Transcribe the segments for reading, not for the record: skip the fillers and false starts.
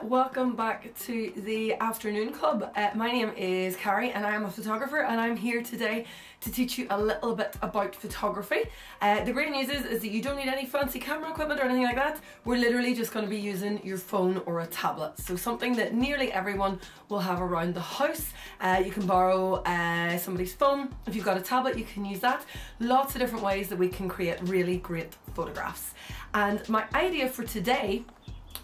welcome back to the afternoon club. My name is Carrie and I am a photographer, and I'm here today to teach you a little bit about photography. The great news is that you don't need any fancy camera equipment or anything like that. We're literally just going to be using your phone or a tablet, so something that nearly everyone will have around the house. You can borrow somebody's phone. If you've got a tablet, you can use that. Lots of different ways that we can create really great photographs. And my idea for today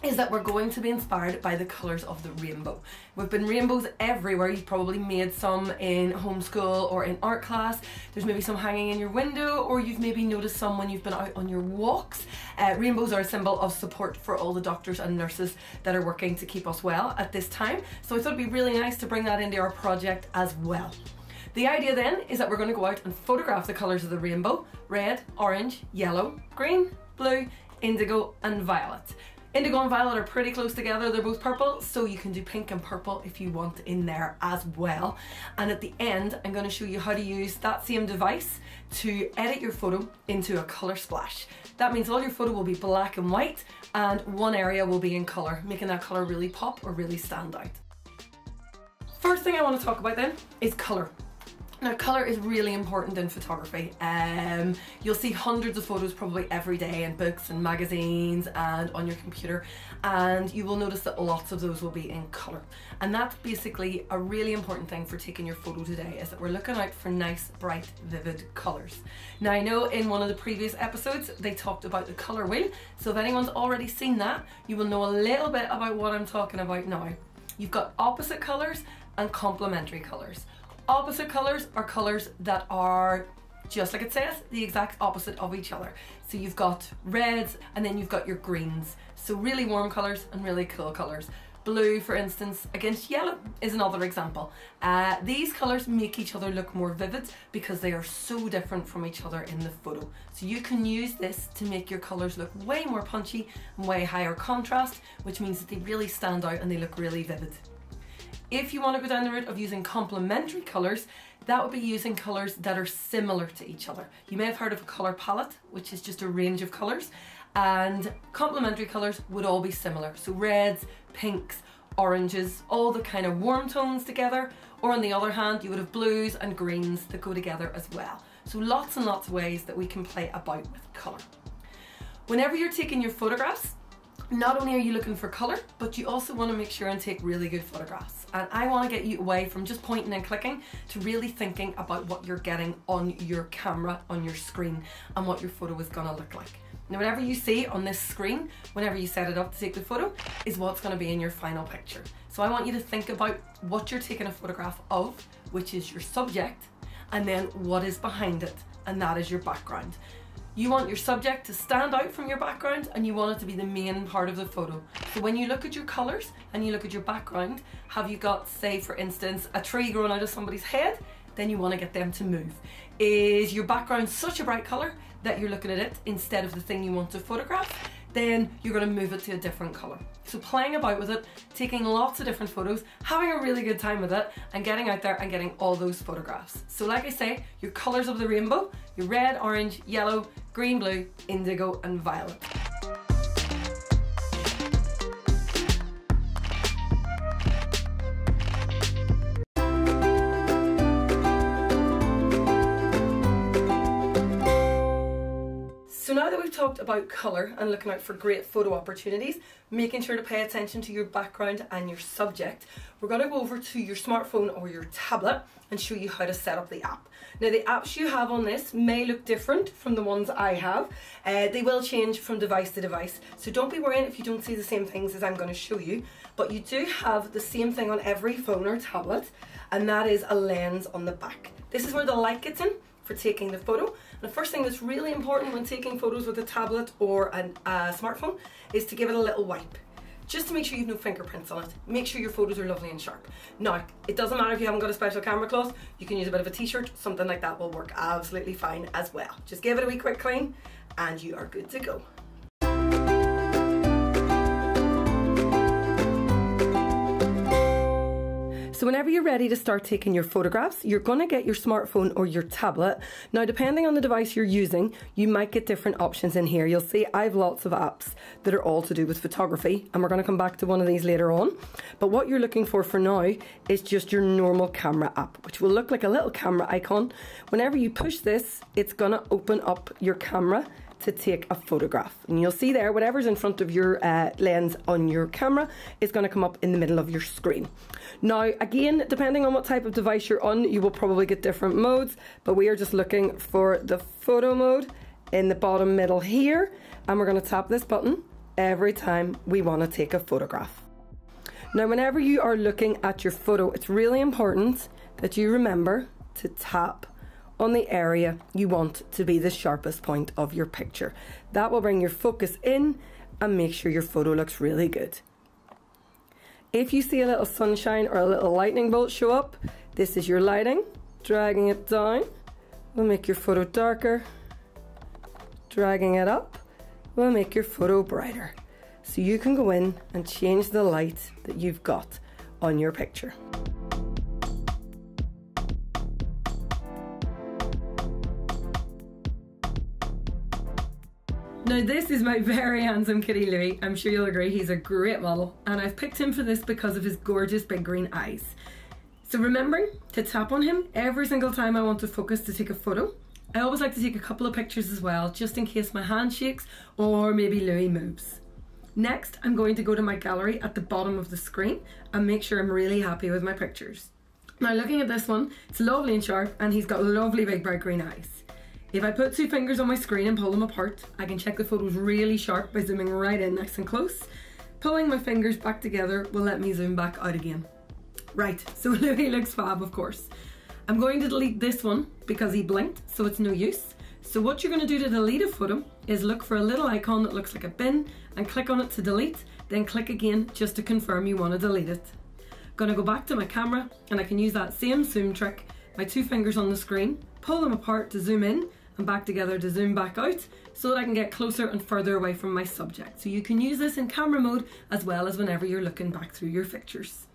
is that we're going to be inspired by the colours of the rainbow. We've been rainbows everywhere. You've probably made some in homeschool or in art class. There's maybe some hanging in your window, or you've maybe noticed some when you've been out on your walks. Rainbows are a symbol of support for all the doctors and nurses that are working to keep us well at this time. So I thought it'd be really nice to bring that into our project as well. The idea then is that we're going to go out and photograph the colours of the rainbow: red, orange, yellow, green, blue, indigo and violet. Indigo and violet are pretty close together, they're both purple, so you can do pink and purple if you want in there as well. And at the end, I'm going to show you how to use that same device to edit your photo into a colour splash. That means all your photo will be black and white, and one area will be in colour, making that colour really pop or really stand out. First thing I want to talk about then is colour. Now, colour is really important in photography. You'll see hundreds of photos probably every day in books and magazines and on your computer, and you will notice that lots of those will be in colour. And that's basically a really important thing for taking your photo today, is that we're looking out for nice, bright, vivid colours. Now, I know in one of the previous episodes they talked about the colour wheel, so if anyone's already seen that, you will know a little bit about what I'm talking about now. You've got opposite colours and complementary colours. Opposite colours are colours that are, just like it says, the exact opposite of each other. So you've got reds and then you've got your greens. So really warm colours and really cool colours. Blue, for instance, against yellow is another example. These colours make each other look more vivid because they are so different from each other in the photo. So you can use this to make your colours look way more punchy and way higher contrast, which means that they really stand out and they look really vivid. If you want to go down the route of using complementary colours, that would be using colours that are similar to each other. You may have heard of a colour palette, which is just a range of colours, and complementary colours would all be similar. So reds, pinks, oranges, all the kind of warm tones together, or on the other hand, you would have blues and greens that go together as well. So lots and lots of ways that we can play about with colour. Whenever you're taking your photographs, not only are you looking for colour, but you also want to make sure and take really good photographs. And I want to get you away from just pointing and clicking to really thinking about what you're getting on your camera, on your screen, and what your photo is going to look like. Now, whatever you see on this screen, whenever you set it up to take the photo, is what's going to be in your final picture. So I want you to think about what you're taking a photograph of, which is your subject, and then what is behind it, and that is your background. You want your subject to stand out from your background, and you want it to be the main part of the photo. So when you look at your colours and you look at your background, have you got, say for instance, a tree growing out of somebody's head? Then you want to get them to move. Is your background such a bright colour that you're looking at it instead of the thing you want to photograph? Then you're going to move it to a different colour. So playing about with it, taking lots of different photos, having a really good time with it, and getting out there and getting all those photographs. So like I say, your colours of the rainbow, your red, orange, yellow, green, blue, indigo and violet. So now that we've talked about colour and looking out for great photo opportunities, making sure to pay attention to your background and your subject, we're going to go over to your smartphone or your tablet and show you how to set up the app. Now, the apps you have on this may look different from the ones I have. They will change from device to device, so don't be worrying if you don't see the same things as I'm going to show you, but you do have the same thing on every phone or tablet, and that is a lens on the back. This is where the light gets in for taking the photo. And the first thing that's really important when taking photos with a tablet or a smartphone is to give it a little wipe, just to make sure you have no fingerprints on it. Make sure your photos are lovely and sharp. Now, it doesn't matter if you haven't got a special camera cloth, you can use a bit of a t-shirt, something like that will work absolutely fine as well. Just give it a wee quick clean and you are good to go. So whenever you're ready to start taking your photographs, you're going to get your smartphone or your tablet. Now, depending on the device you're using, you might get different options in here. You'll see I have lots of apps that are all to do with photography, and we're going to come back to one of these later on. But what you're looking for now is just your normal camera app, which will look like a little camera icon. Whenever you push this, it's going to open up your camera to take a photograph, and you'll see there whatever's in front of your lens on your camera is going to come up in the middle of your screen. Now again, depending on what type of device you're on, you will probably get different modes, but we are just looking for the photo mode in the bottom middle here, and we're going to tap this button every time we want to take a photograph. Now whenever you are looking at your photo, it's really important that you remember to tap on the area you want to be the sharpest point of your picture. That will bring your focus in and make sure your photo looks really good. If you see a little sunshine or a little lightning bolt show up, this is your lighting. Dragging it down will make your photo darker. Dragging it up will make your photo brighter. So you can go in and change the light that you've got on your picture. Now this is my very handsome kitty Louis. I'm sure you'll agree he's a great model, and I've picked him for this because of his gorgeous big green eyes. So remembering to tap on him every single time I want to focus to take a photo. I always like to take a couple of pictures as well, just in case my hand shakes or maybe Louis moves. Next, I'm going to go to my gallery at the bottom of the screen and make sure I'm really happy with my pictures. Now looking at this one, it's lovely and sharp, and he's got lovely big bright green eyes. If I put two fingers on my screen and pull them apart, I can check the photo's really sharp by zooming right in nice and close. Pulling my fingers back together will let me zoom back out again. Right, so Louis looks fab, of course. I'm going to delete this one because he blinked, so it's no use. So what you're going to do to delete a photo is look for a little icon that looks like a bin and click on it to delete, then click again just to confirm you want to delete it. Going to go back to my camera, and I can use that same zoom trick, my two fingers on the screen, pull them apart to zoom in, and back together to zoom back out, so that I can get closer and further away from my subject. So you can use this in camera mode as well as whenever you're looking back through your pictures.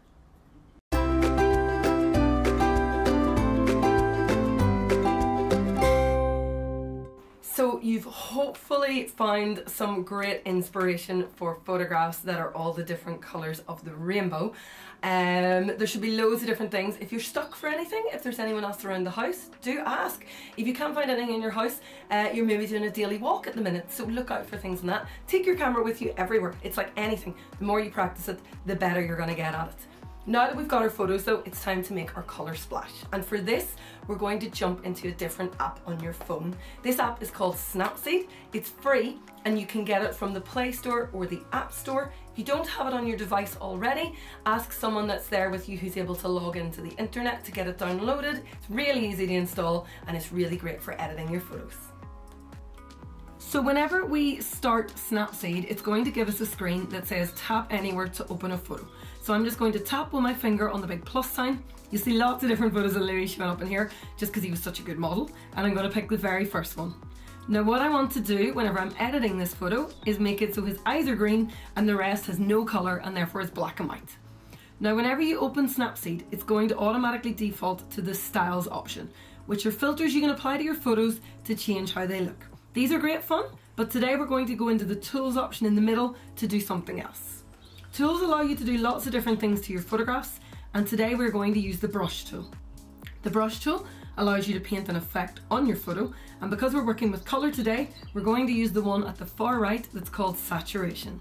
So you've hopefully found some great inspiration for photographs that are all the different colours of the rainbow. There should be loads of different things. If you're stuck for anything, if there's anyone else around the house, do ask. If you can't find anything in your house, you're maybe doing a daily walk at the minute, so look out for things in that. Take your camera with you everywhere. It's like anything. The more you practice it, the better you're going to get at it. Now that we've got our photos though, it's time to make our colour splash. And for this, we're going to jump into a different app on your phone. This app is called Snapseed. It's free and you can get it from the Play Store or the App Store. If you don't have it on your device already, ask someone that's there with you who's able to log into the internet to get it downloaded. It's really easy to install and it's really great for editing your photos. So whenever we start Snapseed, it's going to give us a screen that says tap anywhere to open a photo. So I'm just going to tap with my finger on the big plus sign. You see lots of different photos of Louis showing up in here just because he was such a good model, and I'm going to pick the very first one. Now what I want to do whenever I'm editing this photo is make it so his eyes are green and the rest has no colour and therefore it's black and white. Now whenever you open Snapseed, it's going to automatically default to the styles option, which are filters you can apply to your photos to change how they look. These are great fun, but today we're going to go into the tools option in the middle to do something else. Tools allow you to do lots of different things to your photographs, and today we're going to use the brush tool. The brush tool allows you to paint an effect on your photo, and because we're working with colour today, we're going to use the one at the far right that's called saturation.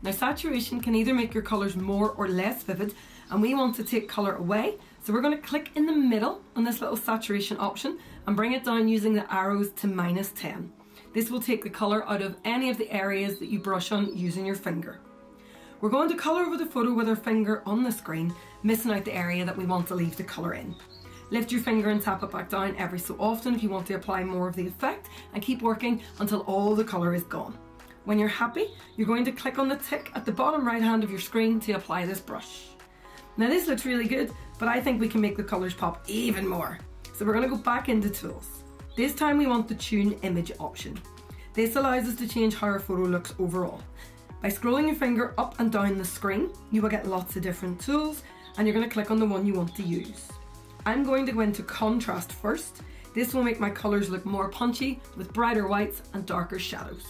Now saturation can either make your colours more or less vivid, and we want to take colour away, so we're going to click in the middle on this little saturation option and bring it down using the arrows to -10. This will take the colour out of any of the areas that you brush on using your finger. We're going to colour over the photo with our finger on the screen, missing out the area that we want to leave the colour in. Lift your finger and tap it back down every so often if you want to apply more of the effect, and keep working until all the colour is gone. When you're happy, you're going to click on the tick at the bottom right hand of your screen to apply this brush. Now this looks really good, but I think we can make the colours pop even more. So we're going to go back into tools. This time we want the tune image option. This allows us to change how our photo looks overall. By scrolling your finger up and down the screen, you will get lots of different tools, and you're going to click on the one you want to use. I'm going to go into contrast first. This will make my colours look more punchy with brighter whites and darker shadows.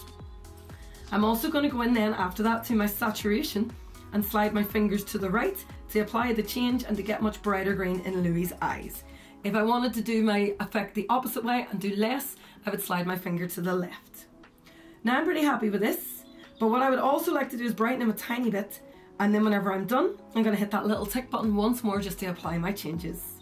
I'm also going to go in then after that to my saturation and slide my fingers to the right to apply the change and to get much brighter green in Louie's eyes. If I wanted to do my effect the opposite way and do less, I would slide my finger to the left. Now I'm pretty happy with this, but what I would also like to do is brighten him a tiny bit, and then whenever I'm done, I'm going to hit that little tick button once more just to apply my changes.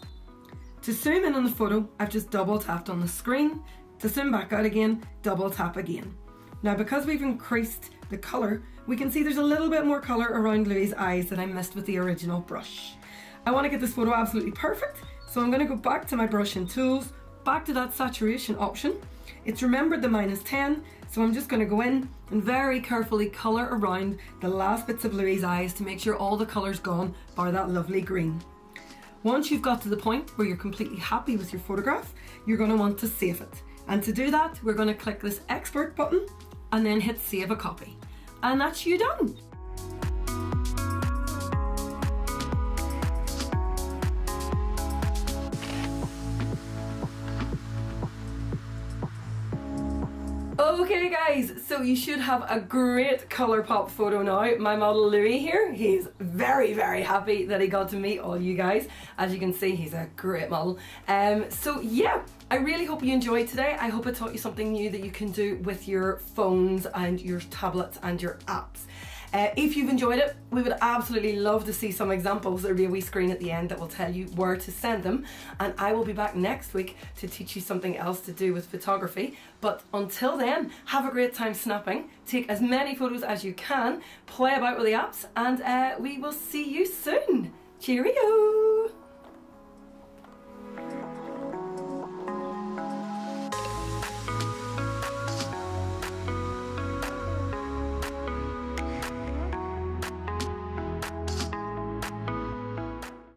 To zoom in on the photo, I've just double tapped on the screen. To zoom back out again, double tap again. Now because we've increased the colour, we can see there's a little bit more colour around Louie's eyes that I missed with the original brush. I want to get this photo absolutely perfect, so I'm going to go back to my brush and tools, back to that saturation option. It's remembered the -10, so I'm just going to go in and very carefully colour around the last bits of Louie's eyes to make sure all the colour's gone bar that lovely green. Once you've got to the point where you're completely happy with your photograph, you're going to want to save it. And to do that, we're going to click this export button and then hit save a copy. And that's you done. Okay guys, so you should have a great Colourpop photo now. My model Louie here, he's very happy that he got to meet all you guys. As you can see, he's a great model. So yeah, I really hope you enjoyed today. I hope it taught you something new that you can do with your phones and your tablets and your apps. If you've enjoyed it, we would absolutely love to see some examples. There'll be a wee screen at the end that will tell you where to send them, and I will be back next week to teach you something else to do with photography. But until then, have a great time snapping, take as many photos as you can, play about with the apps, and we will see you soon. Cheerio!